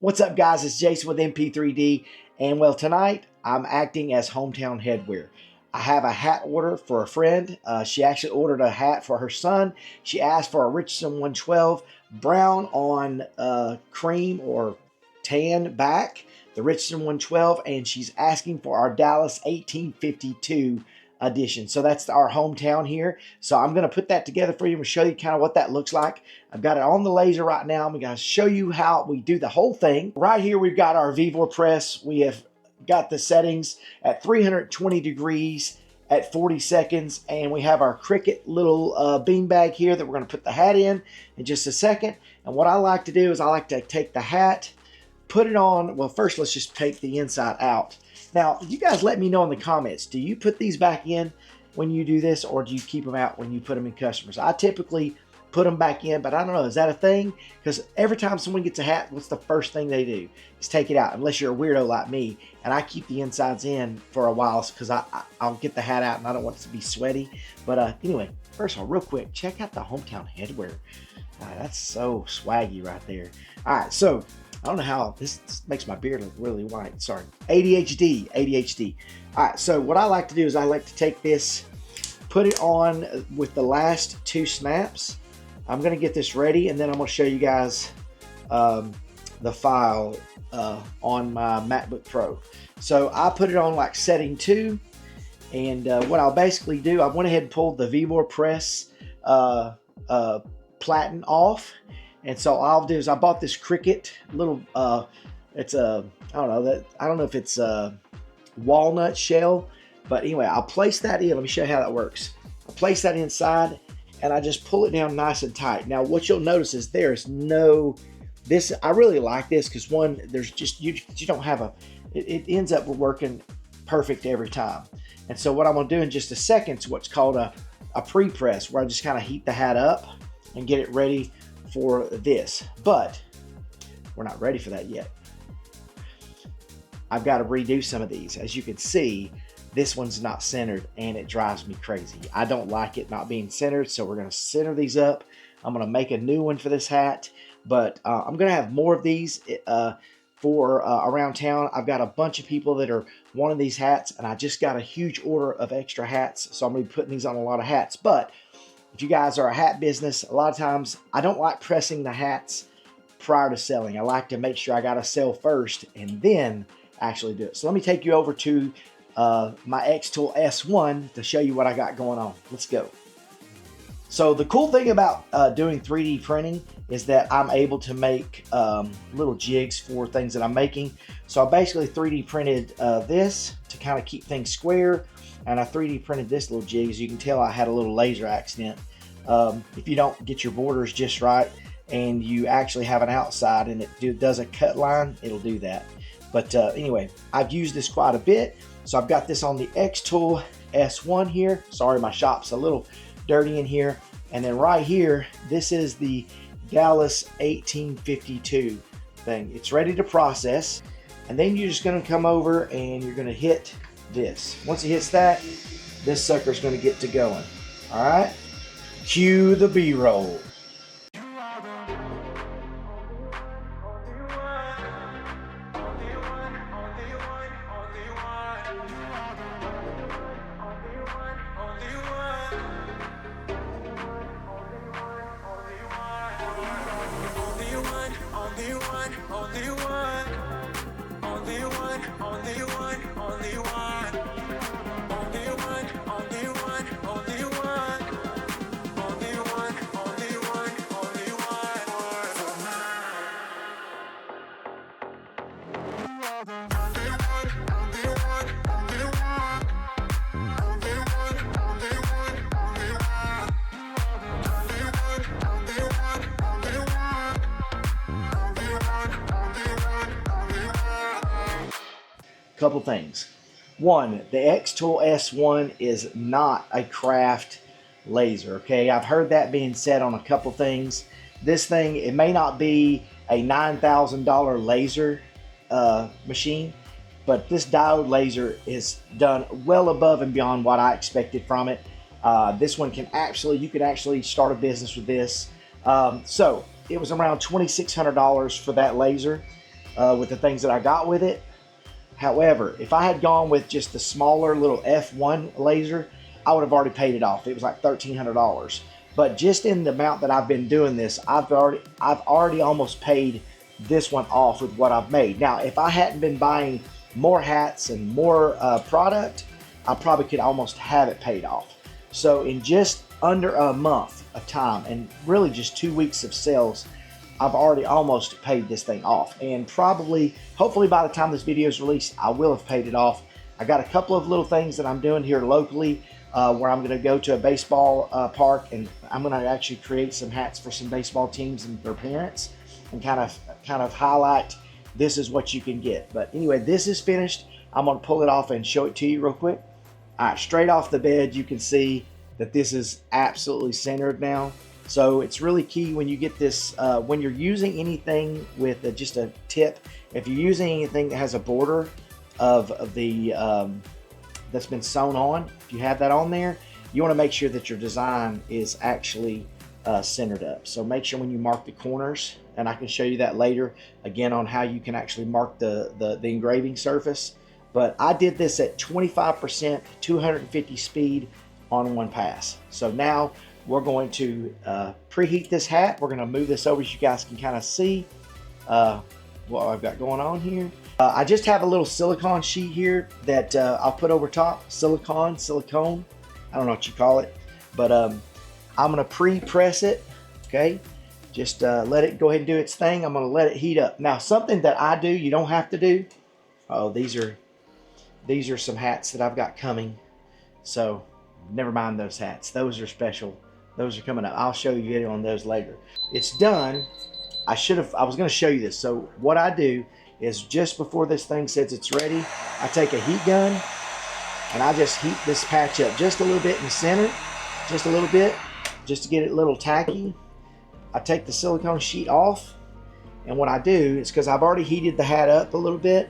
What's up, guys? It's Jason with MP3D, and well, tonight I'm acting as hometown headwear. I have a hat order for a friend. She actually ordered a hat for her son. She asked for a Richardson 112 brown on cream or tan back, the Richardson 112, and she's asking for our Dallas 1852 edition. So that's our hometown here. So I'm going to put that together for you and show you kind of what that looks like. I've got it on the laser right now. I'm going to show you how we do the whole thing. Right here we've got our Vevor press. We have got the settings at 320 degrees at 40 seconds, and we have our Cricut little bean bag here that we're going to put the hat in just a second. And what I like to do is I like to take the hat, put it on. Well, first let's just take the inside out. Now, you guys let me know in the comments, do you put these back in when you do this, or do you keep them out when you put them in customers? I typically put them back in, but I don't know, is that a thing? Because every time someone gets a hat, what's the first thing they do? Is take it out, unless you're a weirdo like me, and I keep the insides in for a while because I'll get the hat out and I don't want it to be sweaty. But anyway, first of all, real quick, check out the hometown headwear. That's so swaggy right there. All right, so I don't know how this makes my beard look really white. Sorry. ADHD. All right, so what I like to do is I like to take this, put it on with the last two snaps. I'm going to get this ready, and then I'm going to show you guys the file on my MacBook Pro. So I put it on like setting 2, and what I'll basically do, I went ahead and pulled the Vevor press platen off. And so all I'll do is I bought this Cricut little, it's a, I don't know if it's a walnut shell, but anyway, I'll place that in. Let me show you how that works. I place that inside and I just pull it down nice and tight. Now what you'll notice is there's no, I really like this because one, there's just, you don't have it ends up working perfect every time. And so what I'm gonna do in just a second is what's called a pre-press, where I just kind of heat the hat up and get it ready for this, but we're not ready for that yet. I've got to redo some of these. As you can see, this one's not centered and it drives me crazy. I don't like it not being centered, so we're going to center these up. I'm going to make a new one for this hat, but I'm going to have more of these for around town. I've got a bunch of people that are wanting these hats, and I just got a huge order of extra hats, so I'm going to be putting these on a lot of hats. But if you guys are a hat business, a lot of times I don't like pressing the hats prior to selling. I like to make sure I got to sell first and then actually do it. So let me take you over to my X-Tool S1 to show you what I got going on. Let's go. So the cool thing about doing 3D printing is that I'm able to make little jigs for things that I'm making. So I basically 3D printed this to kind of keep things square. And I 3D printed this little jig. As you can tell, I had a little laser accident. If you don't get your borders just right and you actually have an outside and it does a cut line, it'll do that. But anyway, I've used this quite a bit. So I've got this on the X-Tool S1 here. Sorry, my shop's a little dirty in here. And then right here, this is the Dallas 1852 thing. It's ready to process. And then you're just gonna come over and you're gonna hit this. Once it hits that, this sucker's going to get to going. All right, cue the B-roll. Couple things. One, the X-Tool S1 is not a craft laser, okay? I've heard that being said on a couple things. This thing, it may not be a $9,000 laser machine, but this diode laser is done well above and beyond what I expected from it. This one can actually, you could actually start a business with this. So it was around $2,600 for that laser. with the things that I got with it. However, if I had gone with just the smaller little F1 laser, I would have already paid it off. It was like $1,300. But just in the amount that I've been doing this, I've already almost paid this one off with what I've made. Now, if I hadn't been buying more hats and more product, I probably could almost have it paid off. So in just under a month of time, and really just 2 weeks of sales, I've already almost paid this thing off. And probably, hopefully by the time this video is released, I will have paid it off. I got a couple of little things that I'm doing here locally where I'm going to go to a baseball park, and I'm going to actually create some hats for some baseball teams and their parents, and kind of highlight this is what you can get. But anyway, this is finished. I'm going to pull it off and show it to you real quick. All right, straight off the bed, you can see that this is absolutely centered now. So it's really key when you get this, when you're using anything with just a tip, if you're using anything that has a border of the, that's been sewn on, if you have that on there, you want to make sure that your design is actually centered up. So make sure when you mark the corners, and I can show you that later, again, on how you can actually mark the engraving surface. But I did this at 25%, 250 speed on one pass. So now we're going to preheat this hat. We're going to move this over so you guys can kind of see what I've got going on here. I just have a little silicone sheet here that I'll put over top. Silicone, I don't know what you call it. But I'm going to pre-press it, okay? Just let it go ahead and do its thing. I'm going to let it heat up. Now, something that I do, you don't have to do. Oh, these are some hats that I've got coming. So never mind those hats. Those are special. Those are coming up. I'll show you a video on those later. It's done. I was going to show you this. So what I do is just before this thing says it's ready, I take a heat gun and I just heat this patch up just a little bit in the center, just a little bit, just to get it a little tacky. I take the silicone sheet off, and what I do is, because I've already heated the hat up a little bit,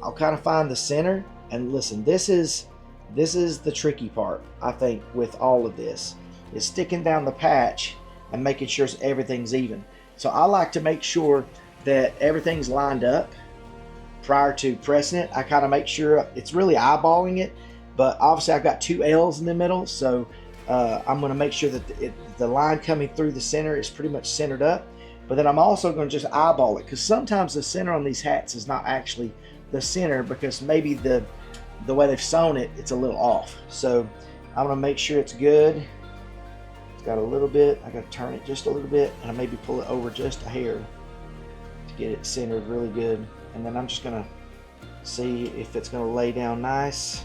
I'll kind of find the center. And listen, this is the tricky part, I think, with all of this, is sticking down the patch and making sure everything's even. So I like to make sure that everything's lined up prior to pressing it. I kind of make sure it's really eyeballing it, but obviously I've got two L's in the middle, so I'm going to make sure that the line coming through the center is pretty much centered up. But then I'm also going to just eyeball it, because sometimes the center on these hats is not actually the center, because maybe the way they've sewn it, it's a little off. So I'm going to make sure it's good. It's got a little bit. I got to turn it just a little bit, and I maybe pull it over just a hair to get it centered really good. And then I'm just going to see if it's going to lay down nice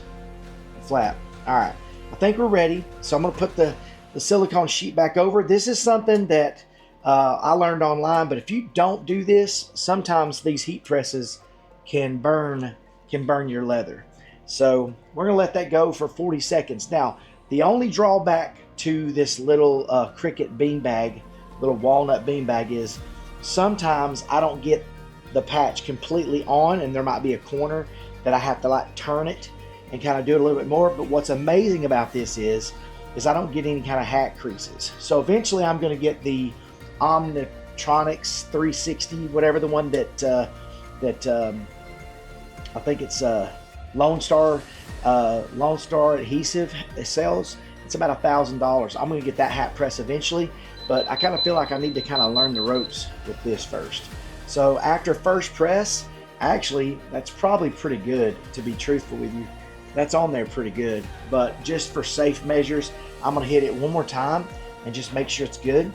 and flat. All right, I think we're ready. So I'm going to put the silicone sheet back over. This is something that I learned online, but if you don't do this, sometimes these heat presses can burn your leather. So we're going to let that go for 40 seconds. Now, the only drawback to this little cricket beanbag, little walnut beanbag, is sometimes I don't get the patch completely on, and there might be a corner that I have to like turn it and kind of do it a little bit more. But what's amazing about this is I don't get any kind of hat creases. So eventually I'm going to get the Omnitronics 360, whatever, the one that I think it's Lone Star adhesive it sells. It's about $1,000. I'm going to get that hat press eventually, but I kind of feel like I need to kind of learn the ropes with this first. So after first press, actually, that's probably pretty good, to be truthful with you. That's on there pretty good, but just for safe measures, I'm going to hit it one more time and just make sure it's good.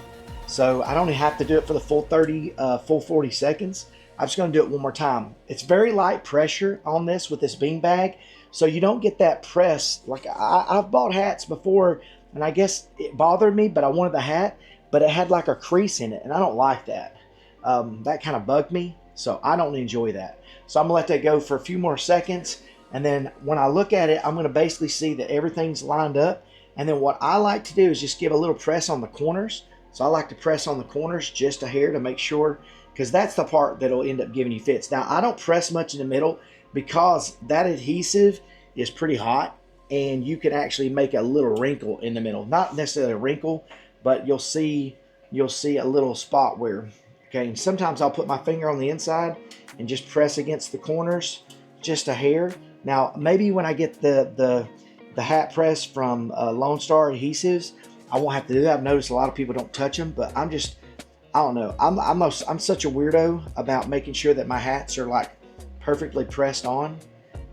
So I don't even have to do it for the full 40 seconds. I'm just going to do it one more time. It's very light pressure on this with this beanbag, so you don't get that press. Like I've bought hats before, and I guess it bothered me, but I wanted the hat, but it had like a crease in it, and I don't like that. That kind of bugged me, so I don't enjoy that. So I'm going to let that go for a few more seconds, and then when I look at it, I'm going to basically see that everything's lined up. And then what I like to do is just give a little press on the corners. So I like to press on the corners just a hair to make sure, because that's the part that'll end up giving you fits. Now, I don't press much in the middle because that adhesive is pretty hot, and you can actually make a little wrinkle in the middle. Not necessarily a wrinkle, but you'll see a little spot where Okay, and sometimes I'll put my finger on the inside and just press against the corners, just a hair. Now, maybe when I get the hat press from Lone Star Adhesives, I won't have to do that. I've noticed a lot of people don't touch them, but I don't know. I'm such a weirdo about making sure that my hats are like perfectly pressed on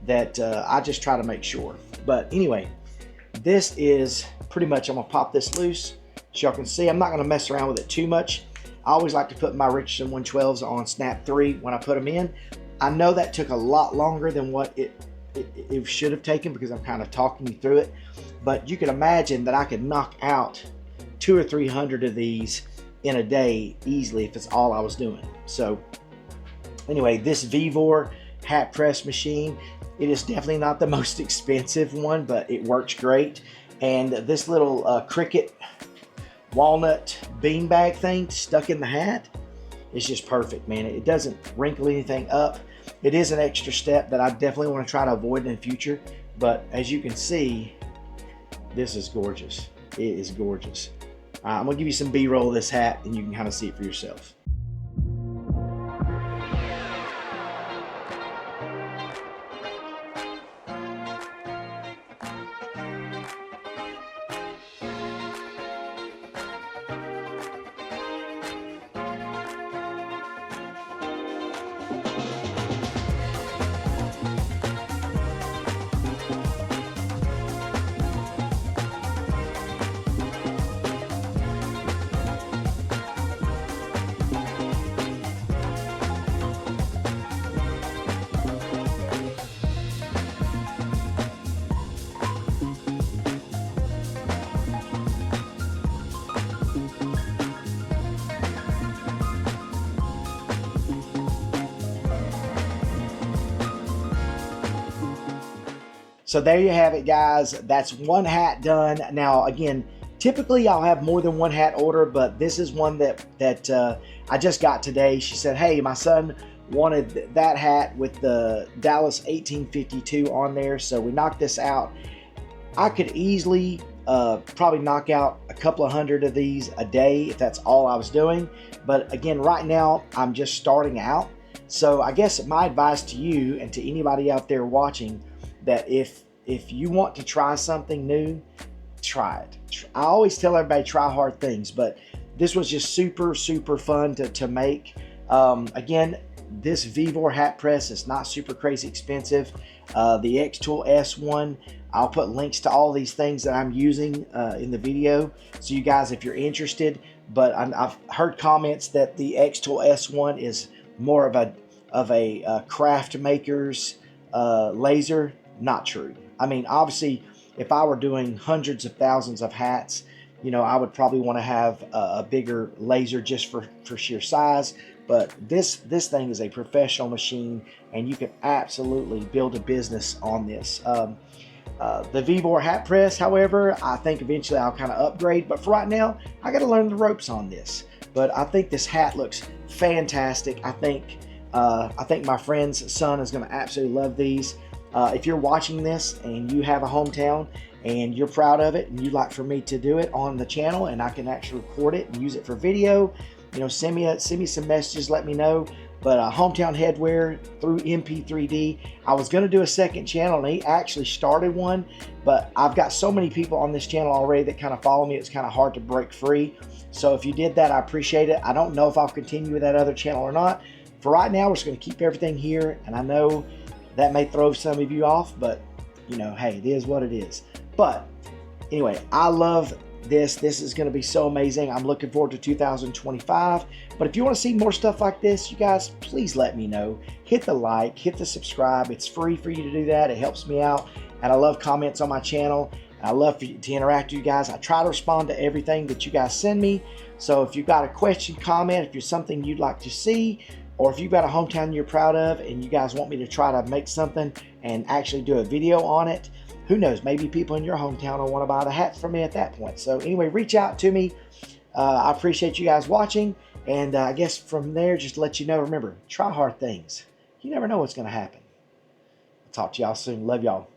that I just try to make sure. But anyway, this is pretty much, I'm gonna pop this loose. As y'all can see, I'm not gonna mess around with it too much. I always like to put my Richardson 112s on snap 3 when I put them in. I know that took a lot longer than what it should have taken because I'm kind of talking you through it. But you can imagine that I could knock out 200 or 300 of these in a day easily if it's all I was doing. So anyway, this Vevor hat press machine, it is definitely not the most expensive one, but it works great. And this little Cricut walnut beanbag thing stuck in the hat is just perfect, man. It doesn't wrinkle anything up. It is an extra step that I definitely want to try to avoid in the future, but as you can see, this is gorgeous. It is gorgeous. I'm gonna give you some B-roll of this hat and you can kind of see it for yourself. So there you have it, guys. That's one hat done. Now, again, typically I'll have more than one hat order, but this is one that I just got today. She said, hey, my son wanted that hat with the Dallas 1852 on there, so we knocked this out. I could easily probably knock out a couple of hundred of these a day if that's all I was doing. But again, right now I'm just starting out. So I guess my advice to you and to anybody out there watching, that if you want to try something new, try it. I always tell everybody try hard things, but this was just super fun to make. Again, this Vevor hat press is not super crazy expensive. The X-Tool S1, I'll put links to all these things that I'm using in the video, so you guys, if you're interested. But I've heard comments that the X-Tool S1 is more of a craft maker's laser. Not true. I mean, obviously, if I were doing hundreds of thousands of hats, you know, I would probably want to have a bigger laser just for sheer size. But this thing is a professional machine, and you can absolutely build a business on this. The Vevor hat press, however, I think eventually I'll kind of upgrade. But for right now, I got to learn the ropes on this. But I think this hat looks fantastic. I think my friend's son is going to absolutely love these. If you're watching this and you have a hometown and you're proud of it and you'd like for me to do it on the channel and I can actually record it and use it for video, you know, send me some messages, let me know. But Hometown Headwear through MP3D. I was going to do a second channel, and he actually started one, but I've got so many people on this channel already that kind of follow me, it's kind of hard to break free. So if you did that, I appreciate it. I don't know if I'll continue with that other channel or not. For right now, we're just going to keep everything here, and I know that may throw some of you off, but you know, hey, it is what it is. But anyway, I love this. This is going to be so amazing. I'm looking forward to 2025. But if you want to see more stuff like this, you guys, please let me know. Hit the like, hit the subscribe. It's free for you to do that. It helps me out. And I love comments on my channel. I love to interact with you guys. I try to respond to everything that you guys send me. So if you've got a question, comment, if there's something you'd like to see, or if you've got a hometown you're proud of and you guys want me to try to make something and actually do a video on it, who knows, maybe people in your hometown will want to buy the hats from me at that point. So anyway, reach out to me. I appreciate you guys watching. And I guess from there, just to let you know, remember, try hard things. You never know what's going to happen. I'll talk to y'all soon. Love y'all.